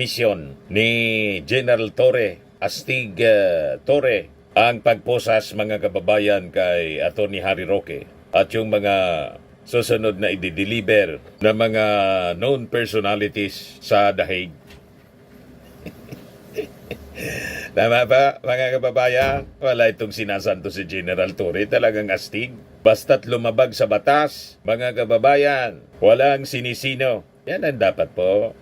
misyon ni General Torre, Astig Torre, ang pagposas mga kababayan kay Atty. Harry Roque at yung mga susunod na i-deliver na mga known personalities sa The Hague. Tama ba, mga kababayan? Wala itong sinasanto si General Torre, talagang astig. Basta't lumabag sa batas, mga kababayan, walang sinisino. Yan ang dapat po.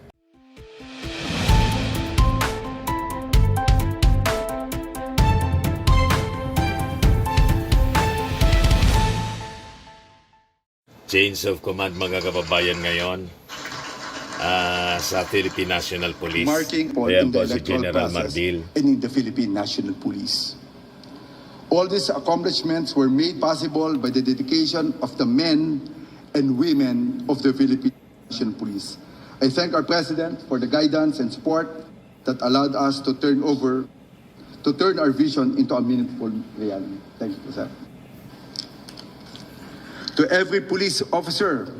Change of command, mga kababayan, ngayon sa Philippine National Police. Marking on Ayan in po the si electoral General process Mardil. and in the Philippine National Police. All these accomplishments were made possible by the dedication of the men and women of the Philippine National Police. I thank our President for the guidance and support that allowed us to turn our vision into a meaningful reality. Thank you, sir. To every police officer,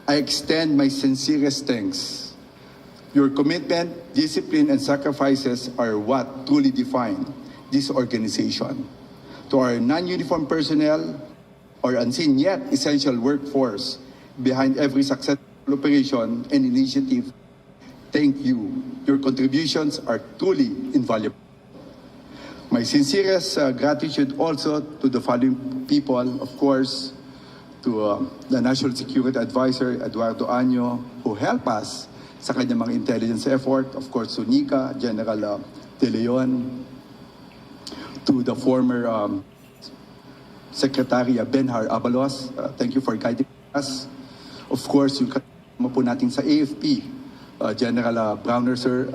I extend my sincerest thanks. Your commitment, discipline, and sacrifices are what truly define this organization. To our non-uniformed personnel, our unseen yet essential workforce behind every successful operation and initiative, thank you. Your contributions are truly invaluable. My sincerest gratitude also to the following people, of course, to the National Security Advisor, Eduardo Año, who helped us sa kanyang mga intelligence effort. Of course, to Nika, General De Leon, to the former Secretary Benhar Abalos. Thank you for guiding us. Of course, yung kasama po natin sa AFP, General Browner, sir,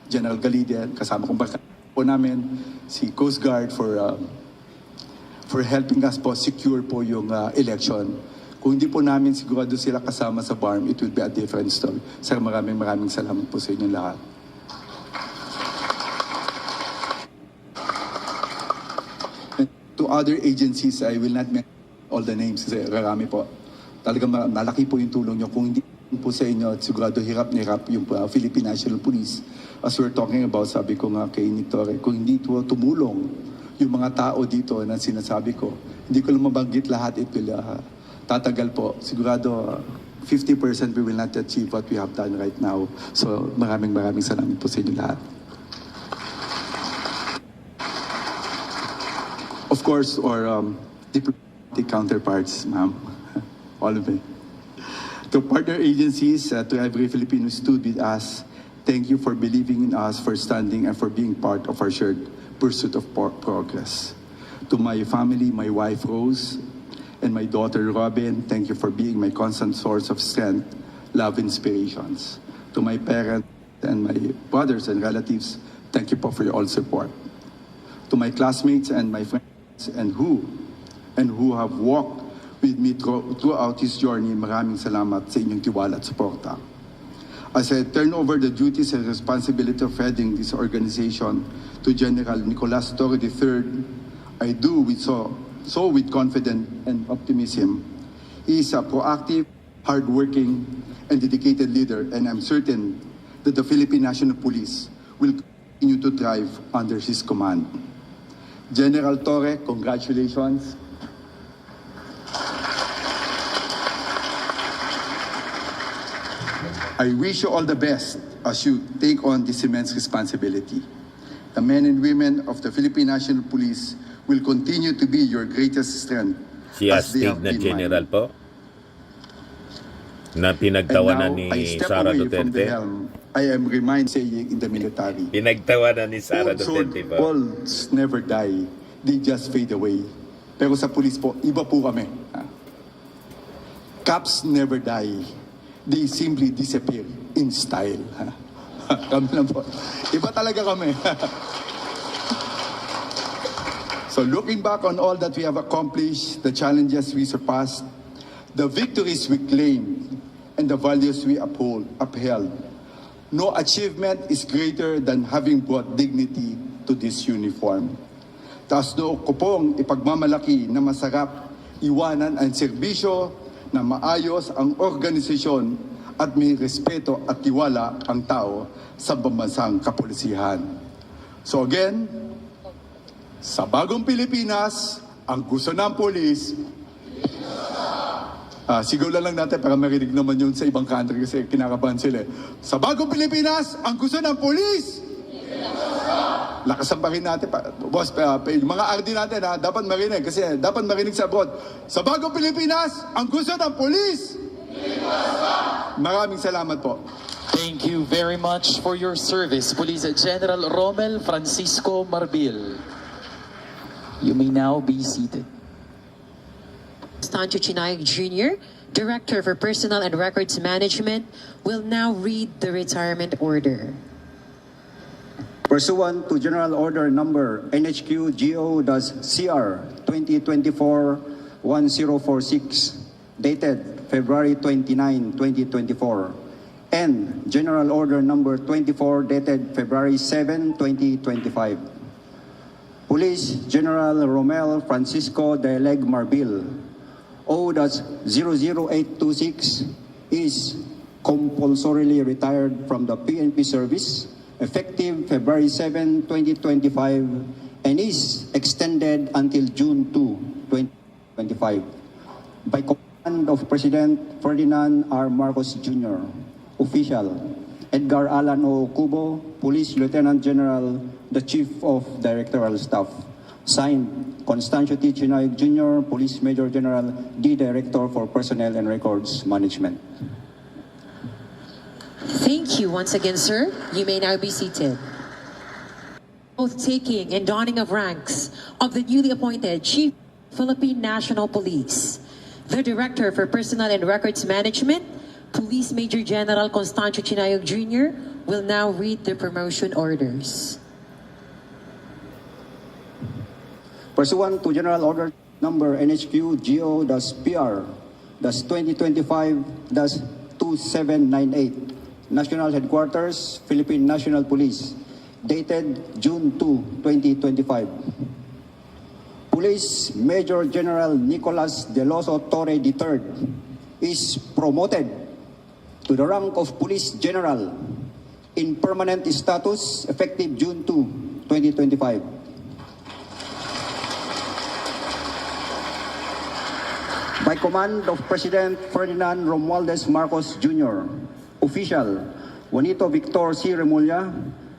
General Galide, kasama kong barkada po namin, si Coast Guard for helping us po secure po yung election. Kung hindi po namin sigurado sila kasama sa BARM, it will be a different story. Sir, maraming salamat po sa inyong lahat. And to other agencies, I will not mention all the names. Marami po. Talagang malaki po yung tulong nyo. Kung hindi po sa inyo, sigurado hirap na hirap yung Philippine National Police. As we're talking about, sabi ko nga kay Nick Torre, kung hindi po tumulong yung mga tao dito na sinasabi ko, hindi ko lang mabanggit lahat, it will tatagal po. Sigurado 50% we will not achieve what we have done right now. So maraming salamat po sa inyo lahat. Of course, our diplomatic counterparts, ma'am, all of it. To partner agencies, to every Filipino who stood with us, thank you for believing in us, for standing, and for being part of our shared pursuit of progress. To my family, my wife Rose, and my daughter Robin, thank you for being my constant source of strength, love, inspirations. To my parents and my brothers and relatives, thank you po for your all support. To my classmates and my friends and who have walked with me throughout this journey, maraming salamat sa inyong tiwala at suporta. As I turn over the duties and responsibility of heading this organization to General Nicolas Torre III, I do so with confidence and optimism. He is a proactive, hardworking, and dedicated leader, and I'm certain that the Philippine National Police will continue to thrive under his command. General Torre, congratulations. I wish you all the best as you take on this immense responsibility. The men and women of the Philippine National Police will continue to be your greatest strength. Si Astig na General po, na pinagtawanan ni Sara Duterte. I am reminded saying in the military, Pinagtawanan ni Sara Duterte po. Balls never die, they just fade away. Pero sa police po, iba po kami. Cops never die, they simply disappear in style. Kami lang po. Iba talaga kami. So looking back on all that we have accomplished, the challenges we surpassed, the victories we claimed, and the values we upheld, no achievement is greater than having brought dignity to this uniform. Taas noo ko pong ipagmamalaki na masarap iwanan ang serbisyo na maayos ang organisasyon at may respeto at tiwala ang tao sa pambansang kapolisihan. So again, sa bagong Pilipinas, ang gusto ng polis, siguro lang natin para marinig naman yun sa ibang country kasi kinakabahan sila. Sa bagong Pilipinas, ang gusto ng polis, lakasan pa rin natin. Boss, yung mga RD natin dapat marinig kasi dapat marinig sa abroad. Sa bagong Pilipinas, ang gusto ng polis, maraming salamat po. Thank you very much for your service, Police General Romel Francisco Marbil. You may now be seated. Constancio Chinayo Jr., Director for Personnel and Records Management, will now read the retirement order. Pursuant to General Order Number NHQ-GO-CR 2024-1046, dated February 29, 2024, and General Order Number 24, dated February 7, 2025. Police General Romel Francisco Daleg Marbil, O-00826, is compulsorily retired from the PNP service effective February 7, 2025, and is extended until June 2, 2025, by command of President Ferdinand R. Marcos Jr., Official, Edgar Allan O. Cubo, Police Lieutenant General, the Chief of Directorial Staff. Signed, Constancio T. Chinayo Jr., Police Major General, D. Director for Personnel and Records Management. Thank you once again, sir. You may now be seated. Oath taking and donning of ranks of the newly appointed Chief Philippine National Police, the Director for Personnel and Records Management, Police Major General Constancio Chinayo Jr., will now read the promotion orders. Pursuant to General Order Number NHQ-GO-PR, 2025-2798, National Headquarters, Philippine National Police, dated June 2, 2025. Police Major General Nicolas Deloso Torre III is promoted to the rank of Police General in permanent status effective June 2, 2025. By command of President Ferdinand Romualdez Marcos Jr., Official, Juanito Victor C. Remulla,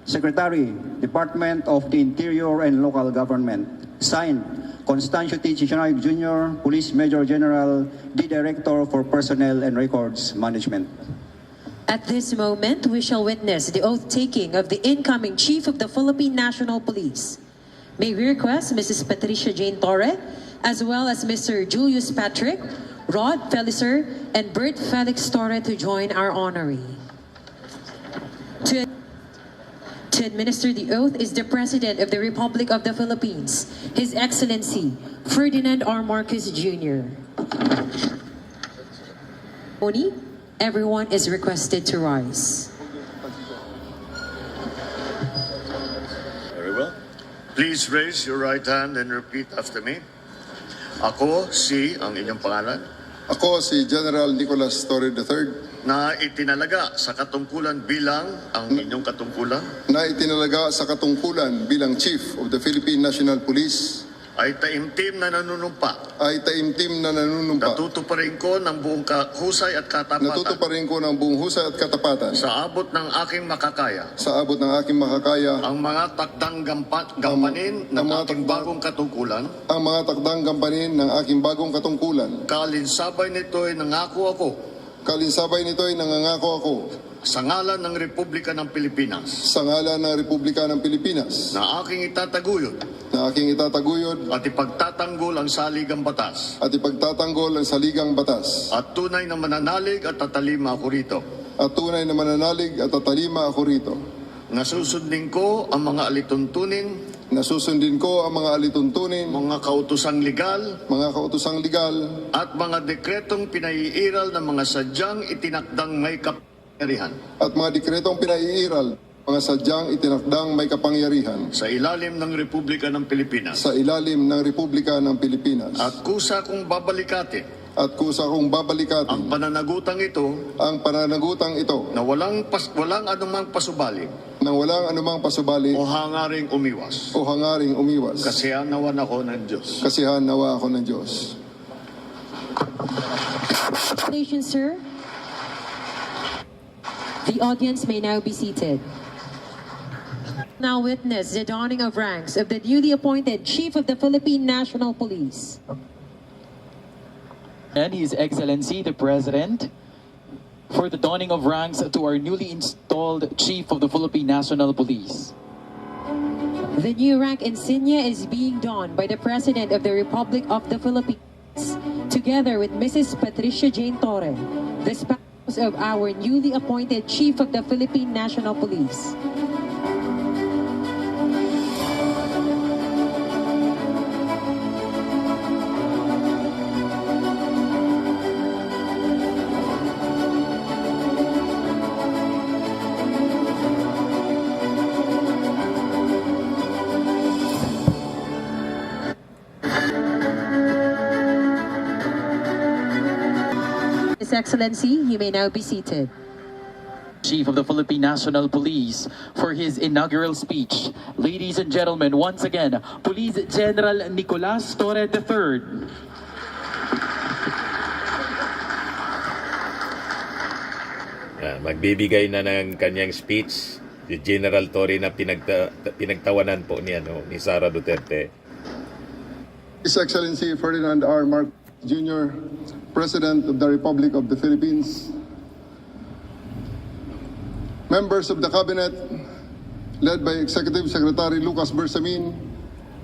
Secretary, Department of the Interior and Local Government. Signed, Constancio T. Chinayo Jr., Police Major General, the Director for Personnel and Records Management. At this moment, we shall witness the oath taking of the incoming Chief of the Philippine National Police. May we request Mrs. Patricia Jane Torre, as well as Mr. Julius Patrick, Rod Felicer, and Bert Felix Torre to join our honoree. To administer the oath is the President of the Republic of the Philippines, His Excellency Ferdinand R. Marcos Jr. Everyone is requested to rise. Very well. Please raise your right hand and repeat after me. Ako ang inyong pangalan, Ako si General Nicolas Torre III na itinalaga sa katungkulan bilang ang inyong katungkulan, na itinalaga sa katungkulan bilang Chief of the Philippine National Police ay taimtim na nanunumpa. Natutuparin ko ng buong husay at katapatan Natutuparin ko ng buong husay at katapatan sa abot ng aking makakaya sa abot ng aking makakaya ang mga takdang gampanin ng aking bagong katungkulan. ang mga takdang gampanin ng aking bagong katungkulan. Kalinsabay nito ay nangako ako Kalinsabay nito ay nangangako ako sa ngalan ng Republika ng Pilipinas sa ngalan ng Republika ng Pilipinas na aking itataguyod at ipagtatanggol ang saligang batas ipagtatanggol ang saligang batas at tunay na mananalig at tatalima ako rito. Nasusundin ko ang mga alituntunin, mga kautosang legal, at mga dekretong pinaiiral ng mga sadyang itinakdang may kapangyarihan sa ilalim ng Republika ng Pilipinas. At kusa kong babalikatin at kusa kong babalikatin ang pananagutang ito ang pananagutang ito na walang anumang pasubali nang walang anumang pasubali o hangaring umiwas. o hangaring umiwas. Kasihan nawa ako ng Diyos. Kasihan nawa ako ng Diyos. Congratulations, sir. The audience may now be seated. Now witness the donning of ranks of the newly appointed Chief of the Philippine National Police. And His Excellency the President for the donning of ranks to our newly installed Chief of the Philippine National Police. The new rank insignia is being donned by the President of the Republic of the Philippines, together with Mrs. Patricia Jane Torre, the spouse of our newly appointed Chief of the Philippine National Police. His Excellency, you may now be seated. Chief of the Philippine National Police for his inaugural speech. Ladies and gentlemen, once again, Police General Nicolas Torre III. Magbibigay na ng kanyang speech si General Torre na pinagtawanan po ni Sara Duterte. His Excellency Ferdinand R. Marcos Jr., President of the Republic of the Philippines, members of the Cabinet, led by Executive Secretary Lucas Bersamin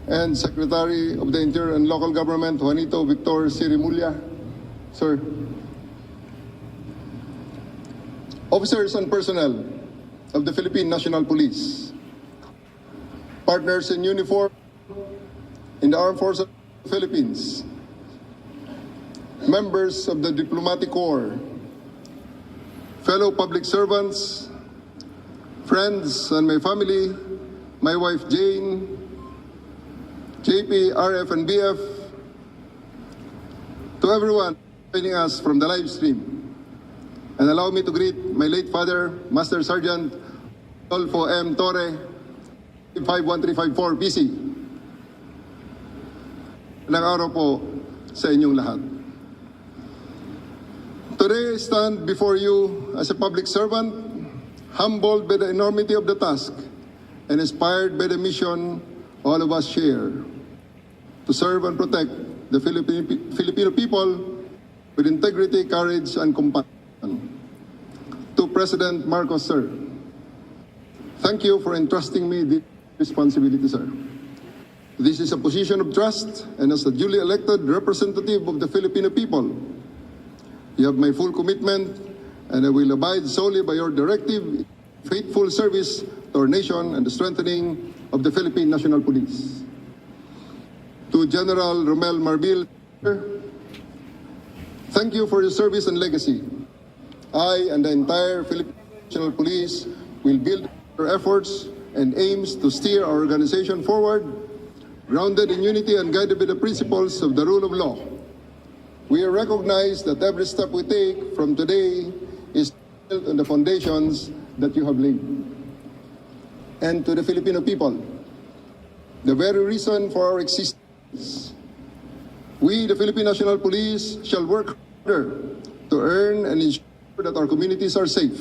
and Secretary of the Interior and Local Government Juanito Victor Sirimulla, sir, officers and personnel of the Philippine National Police, partners in uniform in the Armed Forces of the Philippines, members of the Diplomatic Corps, fellow public servants, friends and my family, my wife Jane, JP, RF and BF, to everyone joining us from the live stream. And allow me to greet my late father, Master Sergeant Adolfo M. Torre, 51354 PC. Ilang araw po sa inyong lahat. Today I stand before you as a public servant, humbled by the enormity of the task and inspired by the mission all of us share to serve and protect the Filipino people with integrity, courage, and compassion. To President Marcos, sir, thank you for entrusting me this responsibility, sir. This is a position of trust, and as a duly elected representative of the Filipino people, you have my full commitment, and I will abide solely by your directive, faithful service to our nation and the strengthening of the Philippine National Police. To General Romel Marbil, sir, thank you for your service and legacy. I and the entire Philippine National Police will build our efforts and aims to steer our organization forward, grounded in unity and guided by the principles of the rule of law. We recognize that every step we take from today is built on the foundations that you have laid. And to the Filipino people, the very reason for our existence, we, the Philippine National Police, shall work harder to earn and ensure that our communities are safe,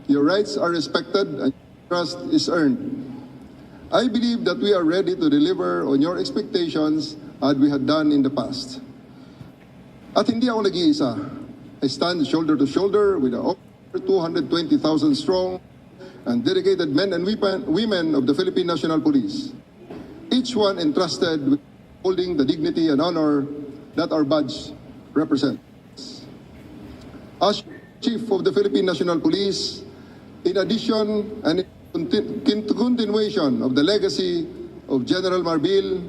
your rights are respected, and trust is earned. I believe that we are ready to deliver on your expectations as we had done in the past. At hindi ako nag-iisa. I stand shoulder to shoulder with the over 220,000 strong and dedicated men and women of the Philippine National Police, each one entrusted with holding the dignity and honor that our badge represents. As Chief of the Philippine National Police, in addition and in continuation of the legacy of General Marbil,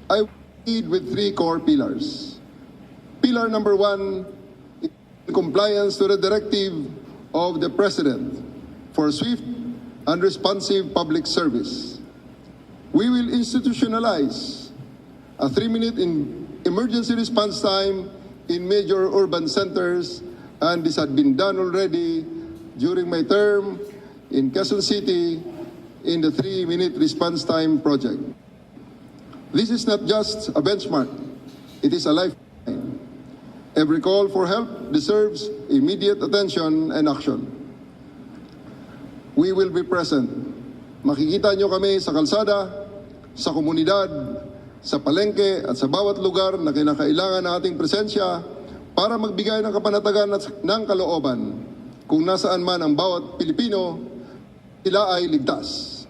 I lead with three core pillars. Pillar number one, in compliance to the directive of the President for swift and responsive public service. We will institutionalize a 3-minute emergency response time in major urban centers, and this had been done already during my term in Quezon City in the 3-minute response time project. This is not just a benchmark, it is a lifeline. Every call for help deserves immediate attention and action. We will be present. Makikita nyo kami sa kalsada, sa komunidad, sa palengke at sa bawat lugar na kinakailangan ng ating presensya para magbigay ng kapanatagan at ng kalooban kung nasaan man ang bawat Pilipino, sila ay ligtas.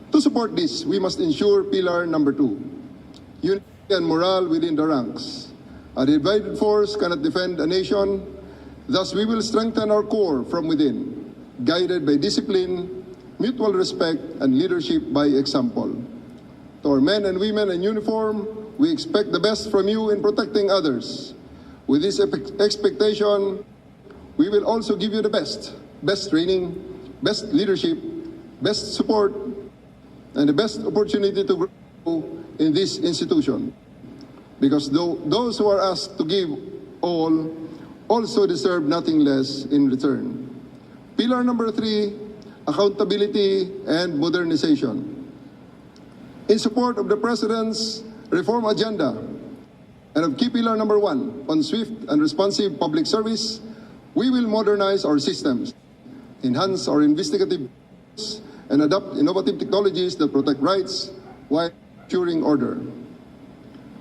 To support this, we must ensure pillar number 2, unity and morale within the ranks. A divided force cannot defend a nation, thus we will strengthen our core from within, guided by discipline, mutual respect, and leadership by example. To our men and women in uniform, we expect the best from you in protecting others. With this expectation, we will also give you the best training, best leadership, best support, and the best opportunity to grow in this institution. Because those who are asked to give all also deserve nothing less in return. Pillar number 3, accountability and modernization. In support of the President's reform agenda and of key pillar number 1 on swift and responsive public service, we will modernize our systems, enhance our investigative and adopt innovative technologies that protect rights while ensuring order.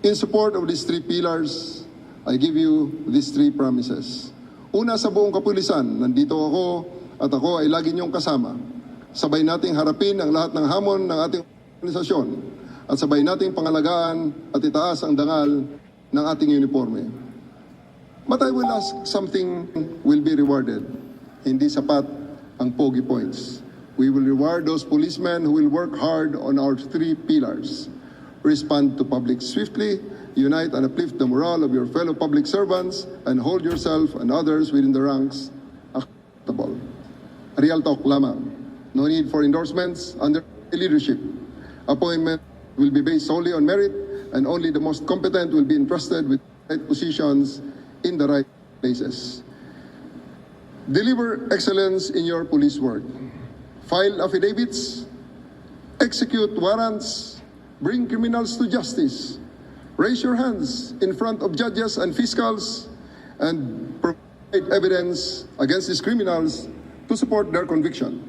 In support of these 3 pillars, I give you these 3 promises. Una, sa buong kapulisan, nandito ako at ako ay lagi niyong kasama. Sabay nating harapin ang lahat ng hamon ng ating organisasyon at sabay nating pangalagaan at itaas ang dangal ng ating uniforme. But I will ask, something will be rewarded. Hindi sapat ang pogi points. We will reward those policemen who will work hard on our 3 pillars. Respond to public swiftly, unite and uplift the morale of your fellow public servants, and hold yourself and others within the ranks accountable. Real talk lamang. No need for endorsements under leadership. Appointment will be based solely on merit, and only the most competent will be entrusted with right positions in the right places. Deliver excellence in your police work. File affidavits, execute warrants, bring criminals to justice, raise your hands in front of judges and fiscals, and provide evidence against these criminals to support their conviction.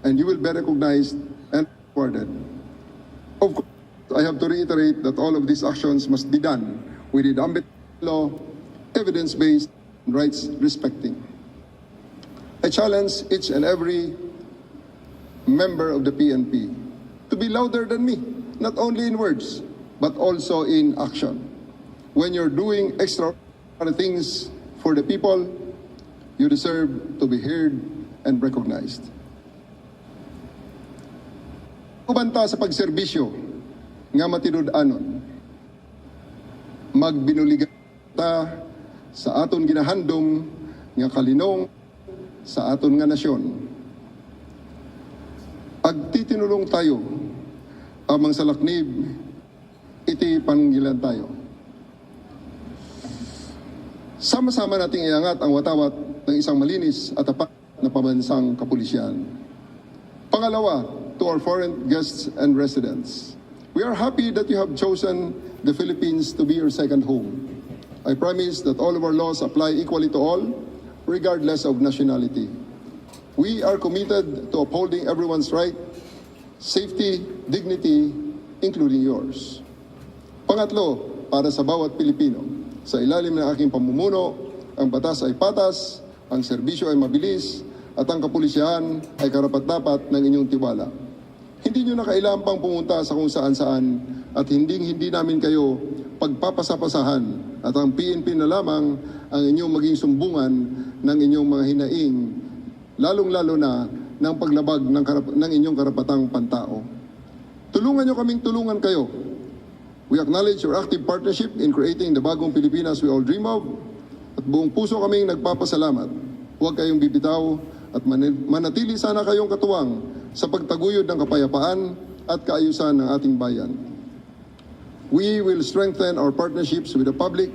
And you will be recognized and rewarded. Of course, I have to reiterate that all of these actions must be done within the ambit of law, evidence-based, and rights-respecting. I challenge each and every member of the PNP to be louder than me, not only in words, but also in action. When you're doing extraordinary things for the people, you deserve to be heard and recognized. Ubanta sa pagserbisyo nga matinud-anon, magbinuligan ta sa aton ginahandom nga kalinong sa aton nga nasyon. Agtitinulong tayo amang salaknib, iti panggilan tayo. Sama-sama nating iangat ang watawat ng isang malinis at tapat na pambansang kapulisyan. Pangalawa, to our foreign guests and residents, we are happy that you have chosen the Philippines to be your second home. I promise that all of our laws apply equally to all, regardless of nationality. We are committed to upholding everyone's right, safety, dignity, including yours. Pangatlo, para sa bawat Pilipino, sa ilalim ng aking pamumuno, ang batas ay patas, ang serbisyo ay mabilis, at ang kapulisyahan ay karapat-dapat ng inyong tiwala. Hindi nyo na kailangan pang pumunta sa kung saan-saan at hindi namin kayo pagpapasapasahan at ang PNP na lamang ang inyong maging sumbungan ng inyong mga hinaing, lalong-lalo na ng paglabag ng inyong karapatang pantao. Tulungan nyo kaming tulungan kayo. We acknowledge your active partnership in creating the bagong Pilipinas we all dream of at buong puso kaming nagpapasalamat. Huwag kayong bibitaw at manatili sana kayong katuwang sa pagtaguyod ng kapayapaan at kaayusan ng ating bayan. We will strengthen our partnerships with the public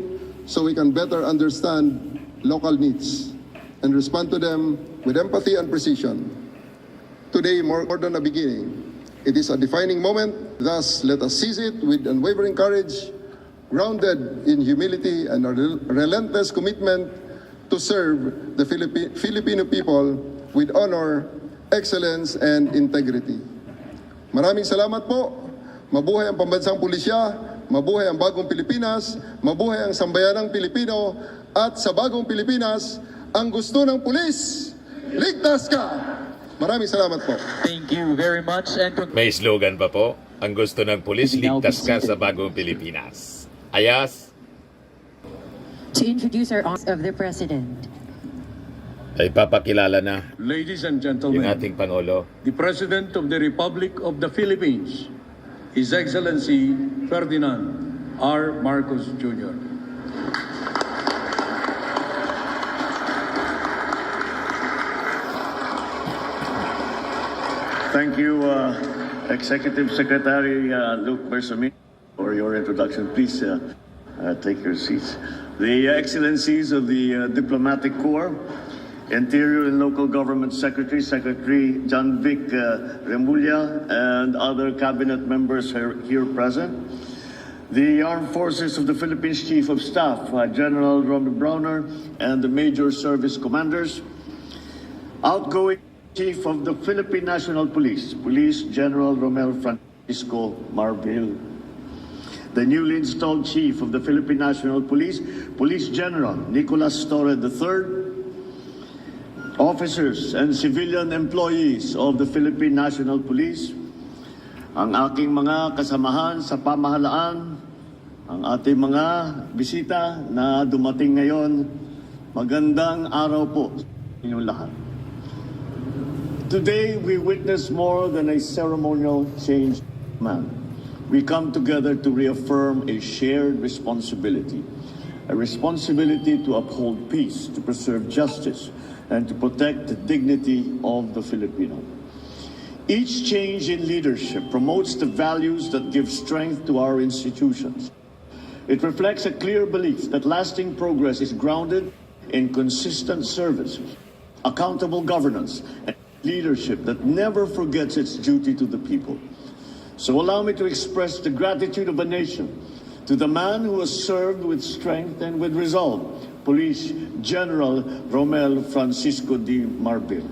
so we can better understand local needs and respond to them with empathy and precision. Today, more than a beginning, it is a defining moment. Thus, let us seize it with unwavering courage, grounded in humility and a relentless commitment to serve the Filipino people with honor, excellence, and integrity. Maraming salamat po. Mabuhay ang pambansang pulisya, mabuhay ang bagong Pilipinas, mabuhay ang sambayanang Pilipino, at sa bagong Pilipinas, ang gusto ng pulis, ligtas ka! Maraming salamat po. Thank you very much and May slogan pa po, ang gusto ng pulis, ligtas ka sa bagong Pilipinas. Ayas, To introduce our Office of the President. ay papakilala na Ladies and yung gentlemen, ating Pangulo. the President of the Republic of the Philippines, His Excellency Ferdinand R. Marcos Jr. Thank you, Executive Secretary Luke Bersamin, for your introduction. Please take your seats. The Excellencies of the Diplomatic Corps, Interior and Local Government Secretary, Secretary John Vic Remulla, and other cabinet members here present. The Armed Forces of the Philippines Chief of Staff, General Romeo Browner, and the Major Service Commanders. Outgoing Chief of the Philippine National Police, Police General Romel Francisco Marbil. The newly installed Chief of the Philippine National Police, Police General Nicolas Torre III. Officers and civilian employees of the Philippine National Police, ang aking mga kasamahan sa pamahalaan, ang ating mga bisita na dumating ngayon, magandang araw po sa inyong lahat. Today, we witness more than a ceremonial change of man. We come together to reaffirm a shared responsibility, a responsibility to uphold peace, to preserve justice, and to protect the dignity of the Filipino. Each change in leadership promotes the values that give strength to our institutions. It reflects a clear belief that lasting progress is grounded in consistent service, accountable governance, and leadership that never forgets its duty to the people. So allow me to express the gratitude of a nation to the man who has served with strength and with resolve, Police General Romel Francisco D. Marbil.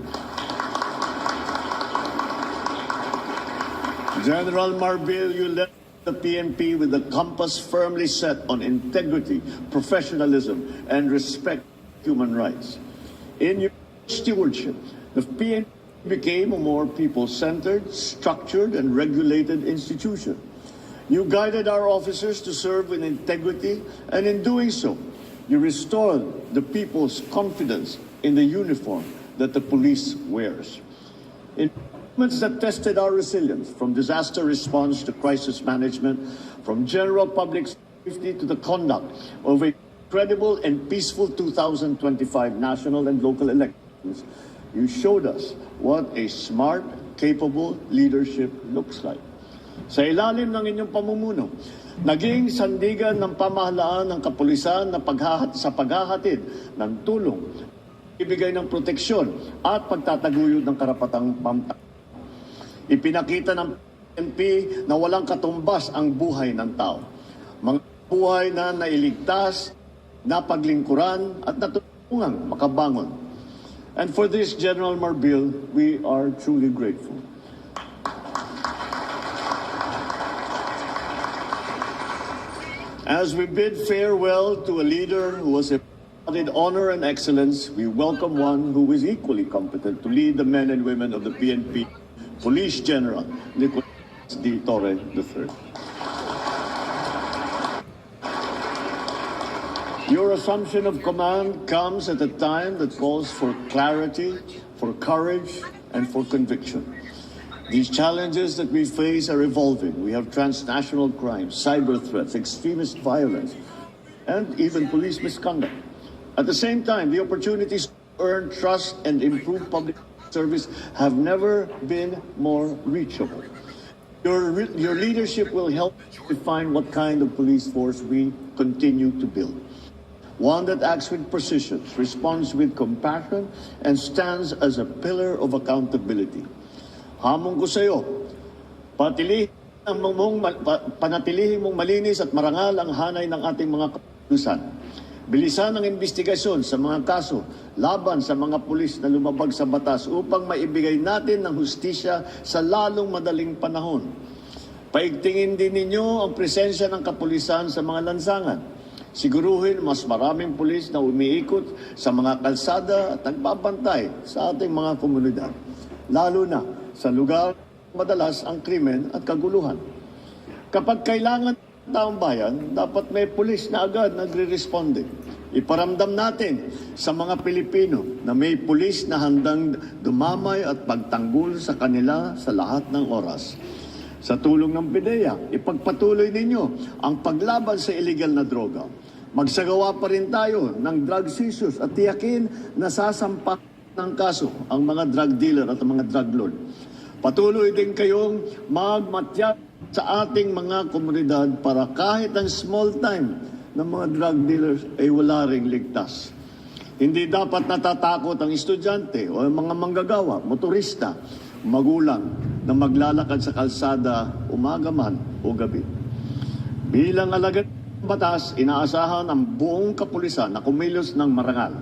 General Marbil, you led the PNP with a compass firmly set on integrity, professionalism, and respect for human rights. In your stewardship, the PNP became a more people-centered, structured, and regulated institution. You guided our officers to serve with integrity, and in doing so, you restored the people's confidence in the uniform that the police wears. In moments that tested our resilience, from disaster response to crisis management, from general public safety to the conduct of a credible and peaceful 2025 national and local elections, you showed us what a smart, capable leadership looks like. Sa ilalim ng inyong pamumuno, naging sandigan ng pamahalaan ng kapulisan na sa paghahatid ng tulong, ibigay ng proteksyon at pagtataguyod ng karapatang pamtao. Ipinakita ng PNP na walang katumbas ang buhay ng tao. Mga buhay na nailigtas, napaglingkuran at natulungang makabangon. And for this, General Marbil, we are truly grateful. As we bid farewell to a leader who was embodied honor and excellence, we welcome one who is equally competent to lead the men and women of the PNP, Police General Nicolas D. Torre III. Your assumption of command comes at a time that calls for clarity, for courage, and for conviction. These challenges that we face are evolving. We have transnational crimes, cyber threats, extremist violence, and even police misconduct. At the same time, the opportunities to earn trust and improve public service have never been more reachable. Your leadership will help define what kind of police force we continue to build. one that acts with precision, responds with compassion, and stands as a pillar of accountability. Hamon ko sa iyo, panatilihin mong malinis at marangal ang hanay ng ating mga kapulisan. Bilisan ang investigasyon sa mga kaso laban sa mga pulis na lumabag sa batas upang maibigay natin ng hustisya sa lalong madaling panahon. Paigtingin din ninyo ang presensya ng kapulisan sa mga lansangan. Siguruhin mas maraming pulis na umiikot sa mga kalsada at nagbabantay sa ating mga komunidad, lalo na sa lugar madalas ang krimen at kaguluhan. Kapag kailangan ng taong bayan, dapat may pulis na agad nagre-responde. Iparamdam natin sa mga Pilipino na may pulis na handang dumamay at pagtanggol sa kanila sa lahat ng oras. Sa tulong ng PIDEA, ipagpatuloy ninyo ang paglaban sa illegal na droga. Magsagawa pa rin tayo ng drug seizures at tiyakin na sasampa ng kaso ang mga drug dealer at ang mga drug lord. Patuloy din kayong magmatya sa ating mga komunidad para kahit ang small time ng mga drug dealers ay wala ring ligtas. Hindi dapat natatakot ang estudyante o ang mga manggagawa, motorista, magulang na maglalakad sa kalsada umaga man o gabi. Bilang alagad ng batas, inaasahan ang buong kapulisan na kumilos ng marangal,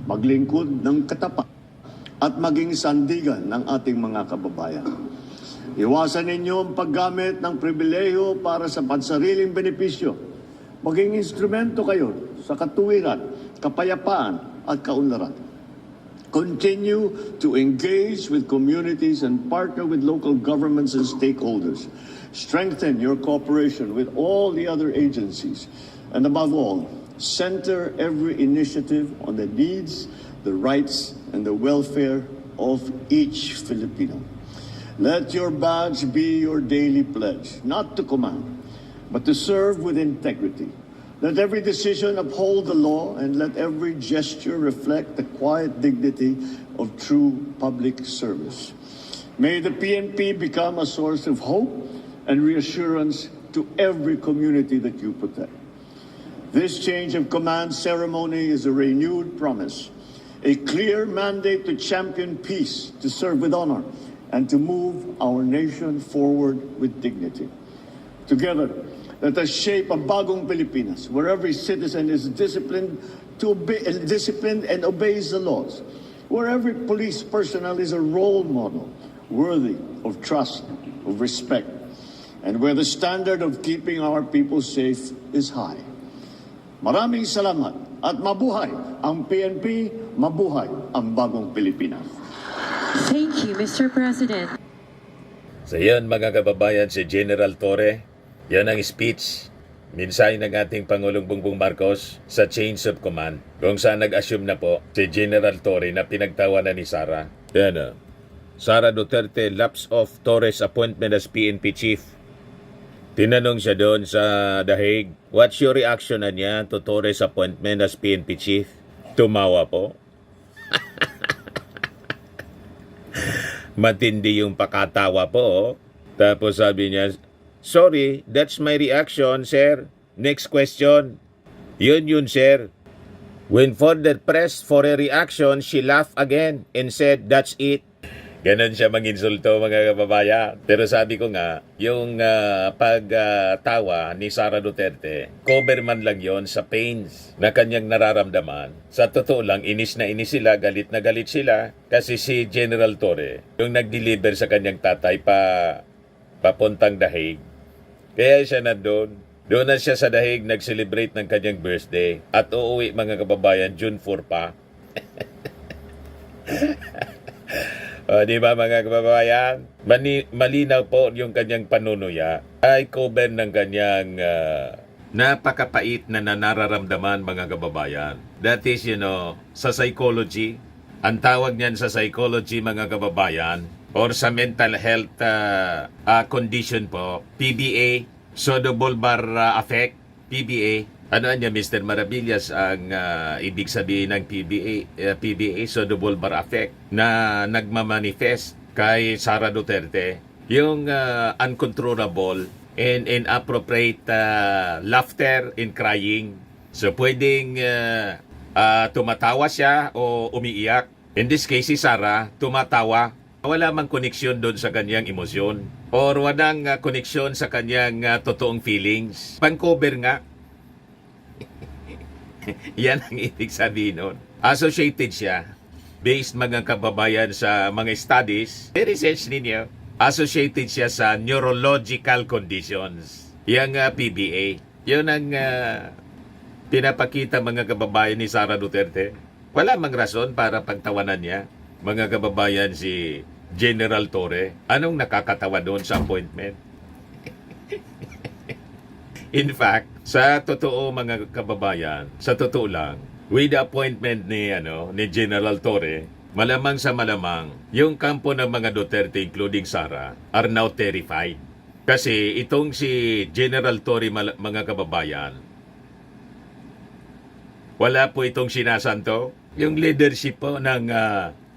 maglingkod ng katapat at maging sandigan ng ating mga kababayan. Iwasan ninyo ang paggamit ng pribilehiyo para sa pansariling benepisyo. Maging instrumento kayo sa katuwiran, kapayapaan at kaunlaran. Continue to engage with communities and partner with local governments and stakeholders. Strengthen your cooperation with all the other agencies. And above all, center every initiative on the needs, the rights, and the welfare of each Filipino. Let your badge be your daily pledge, not to command, but to serve with integrity. Let every decision uphold the law, and let every gesture reflect the quiet dignity of true public service. May the PNP become a source of hope and reassurance to every community that you protect. This change of command ceremony is a renewed promise, a clear mandate to champion peace, to serve with honor, and to move our nation forward with dignity. Together, let us shape a bagong Pilipinas where every citizen is disciplined and obeys the laws, where every police personnel is a role model worthy of trust, of respect, and where the standard of keeping our people safe is high. Maraming salamat at mabuhay ang PNP, mabuhay ang bagong Pilipinas. Thank you, Mr. President. So yan mga kababayan, si General Torre, yan ang speech, mensahe ng ating Pangulong Bongbong Marcos sa Change of Command, kung saan nag-assume na po si General Torre na pinagtawanan ni Sara. Yan Sara Duterte lapse of Torres appointment as PNP Chief. Tinanong siya doon sa The Hague, what's your reaction na niya to Torres appointment as PNP Chief? Tumawa po. Matindi yung pakatawa po. Tapos sabi niya, sorry, that's my reaction, sir. Next question. Yun, sir. When further pressed for a reaction, she laughed again and said, that's it. Ganon siya manginsulto, mga kababayan. Pero sabi ko nga, yung pagtawa ni Sara Duterte, cover man lang yon sa pains na kanyang nararamdaman. Sa totoo lang, inis na inis sila, galit na galit sila. Kasi si General Torre, yung nag-deliver sa kanyang tatay papuntang The Hague. Kaya siya nandun. Doon na siya sa The Hague nag-celebrate ng kanyang birthday. At uuwi, mga kababayan, June 4 pa. Di ba mga kababayan? Malinaw po yung kanyang panunuya ay cover ng kanyang napakapait na nararamdaman, mga kababayan. That is, sa psychology, ang tawag niyan sa psychology, mga kababayan, or sa mental health condition po, PBA, pseudobulbar affect, PBA. Ano niya, Mr. Maravillas, ang ibig sabihin ng PBA, pseudobulbar affect, na nagmamanifest kay Sara Duterte, yung uncontrollable and inappropriate laughter and crying. So pwedeng tumatawa siya o umiiyak. In this case, si Sarah, tumatawa. Wala mang koneksyon doon sa kanyang emosyon. Or walang koneksyon sa kanyang totoong feelings. Pang-cover nga. Yan ang ibig sabihin nun. Associated siya. Based mga kababayan sa mga studies, research ninyo. Associated siya sa neurological conditions. Yang PBA. Yun ang pinapakita mga kababayan ni Sara Duterte. Wala mang rason para pagtawanan niya. Mga kababayan si General Torre. Anong nakakatawa doon sa appointment? In fact, sa totoo mga kababayan, sa totoo lang, with the appointment ni General Torre, malamang sa malamang, yung kampo ng mga Duterte including Sara are now terrified. Kasi itong si General Torre mga kababayan, wala po itong sinasanto. Yung leadership po ng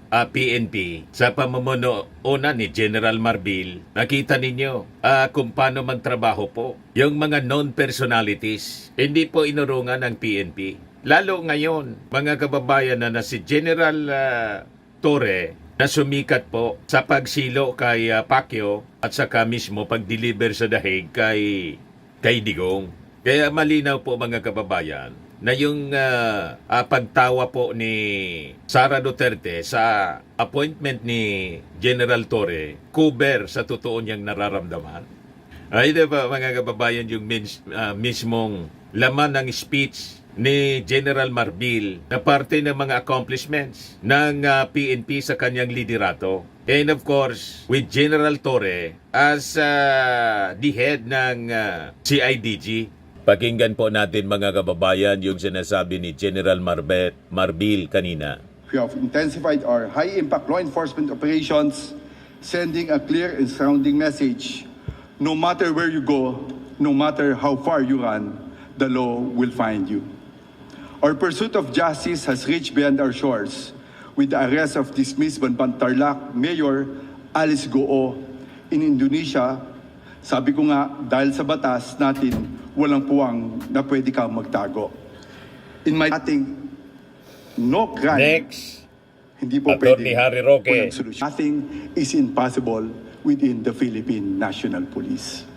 PNP sa pamumuno ni General Marbil, nakita ninyo kung paano magtrabaho po. Yung mga known personalities, hindi po inurungan ng PNP. Lalo ngayon, mga kababayan na si General Torre na sumikat po sa pagsilo kay Pacquiao at saka mismo pag-deliver sa dahig kay Digong. Kaya malinaw po mga kababayan na yung pagtawa po ni Sara Duterte sa appointment ni General Torre, cover sa totoo niyang nararamdaman. Ay, diba mga kababayan, yung mismong laman ng speech ni General Marbil na parte ng mga accomplishments ng PNP sa kanyang liderato. And of course, with General Torre as the head ng CIDG, pakinggan po natin mga kababayan yung sinasabi ni General Marbil kanina. We have intensified our high-impact law enforcement operations, sending a clear and sounding message. No matter where you go, no matter how far you run, the law will find you. Our pursuit of justice has reached beyond our shores with the arrest of dismissed Banban Tarlac Mayor Alice Goo in Indonesia. Sabi ko nga, dahil sa batas natin, walang puwang na pwede kang magtago. In my ating no crime, Next, hindi po Attorney Harry Roque. walang solusyon. Nothing is impossible within the Philippine National Police.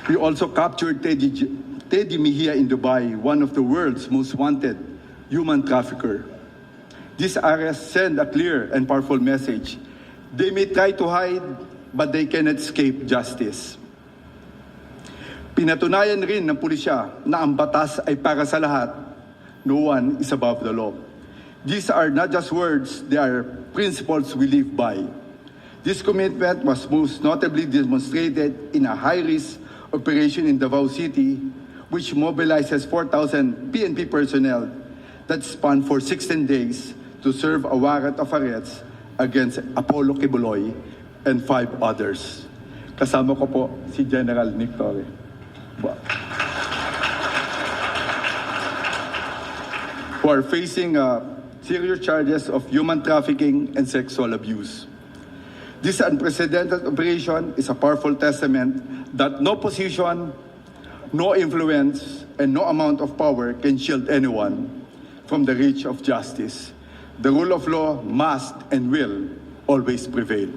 We also captured Teddy Mejia in Dubai, one of the world's most wanted human trafficker. These arrests send a clear and powerful message. They may try to hide, but they cannot escape justice. Pinatunayan rin ng pulisya na ang batas ay para sa lahat. No one is above the law. These are not just words, they are principles we live by. This commitment was most notably demonstrated in a high-risk operation in Davao City, which mobilizes 4,000 PNP personnel that spanned for 16 days to serve a warrant of arrest against Apollo Kibuloy and 5 others. Kasama ko po si General Nick Torre. Who are facing serious charges of human trafficking and sexual abuse. This unprecedented operation is a powerful testament that no position, no influence, and no amount of power can shield anyone from the reach of justice. The rule of law must and will always prevail.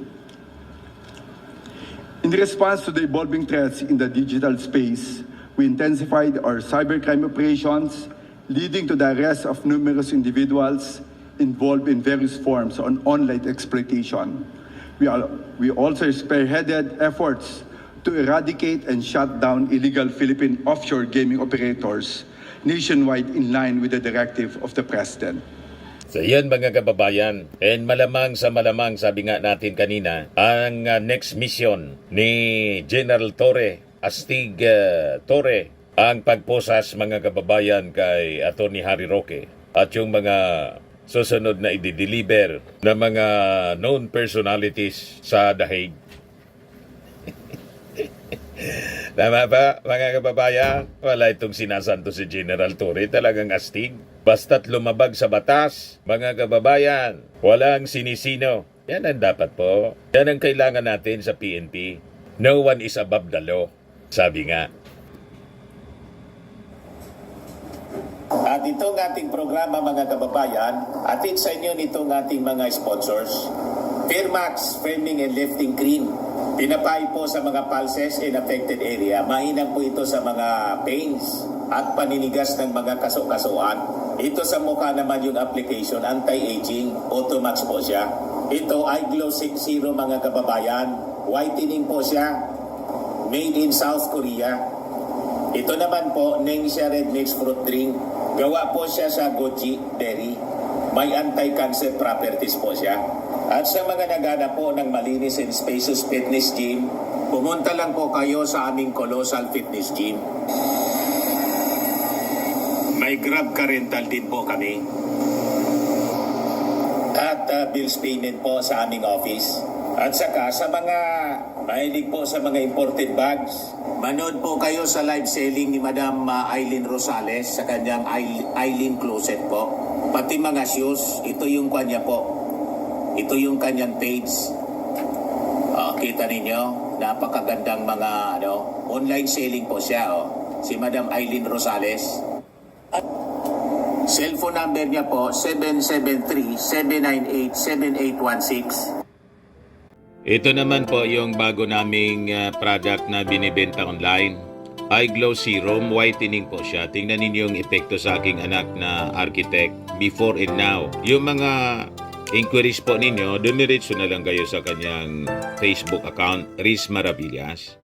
In response to the evolving threats in the digital space, we intensified our cybercrime operations, leading to the arrest of numerous individuals involved in various forms of online exploitation. We also spearheaded efforts to eradicate and shut down illegal Philippine offshore gaming operators nationwide in line with the directive of the President. So yan mga kababayan, and malamang sa malamang, sabi nga natin kanina, ang next mission ni General Torre, Astig Torre, ang pagposas mga kababayan kay Attorney Harry Roque at yung mga susunod na i-deliver na mga known personalities sa dahig. Tama ba mga kababayan? Wala itong sinasanto si General Torre, talagang astig. Basta't lumabag sa batas, mga kababayan, walang sinisino Yan ang dapat po. Yan ang kailangan natin sa PNP. No one is above the law. Sabi nga. At itong ating programa mga kababayan, atid sa inyo nitong ating mga sponsors. Fairmax Framing and Lifting Cream. Pinapay po sa mga pulses in affected area. Mainam po ito sa mga pains at paninigas ng mga kaso-kasuan. Ito sa mukha naman yung application, anti-aging, Automax po siya. Ito ay Glow 60 mga kababayan. Whitening po siya. Made in South Korea. Ito naman po, Nengxia Red Mix Fruit Drink. Gawa po siya sa goji berry. May anti-cancer properties po siya. At sa mga nagana po ng malinis and spacious fitness gym, pumunta lang po kayo sa aming Colossal Fitness Gym. May Grab car rental din po kami. At bills payment po sa aming office. At saka sa mga mahilig po sa mga imported bags, manood po kayo sa live selling ni Madam Aileen Rosales sa kanyang Aileen Closet po. Pati mga shoes, ito yung kanya po. Ito yung kanyang page. Kita ninyo, napakagandang mga online selling po siya. Si Madam Aileen Rosales. At cellphone number niya po, 773-798-7816. Ito naman po yung bago naming product na binibenta online. iGlow Serum Whitening po siya. Tingnan ninyo yung epekto sa aking anak na architect before and now. Yung mga inquiries po ninyo, dumiretso na lang kayo sa kanyang Facebook account, Riz Maravillas.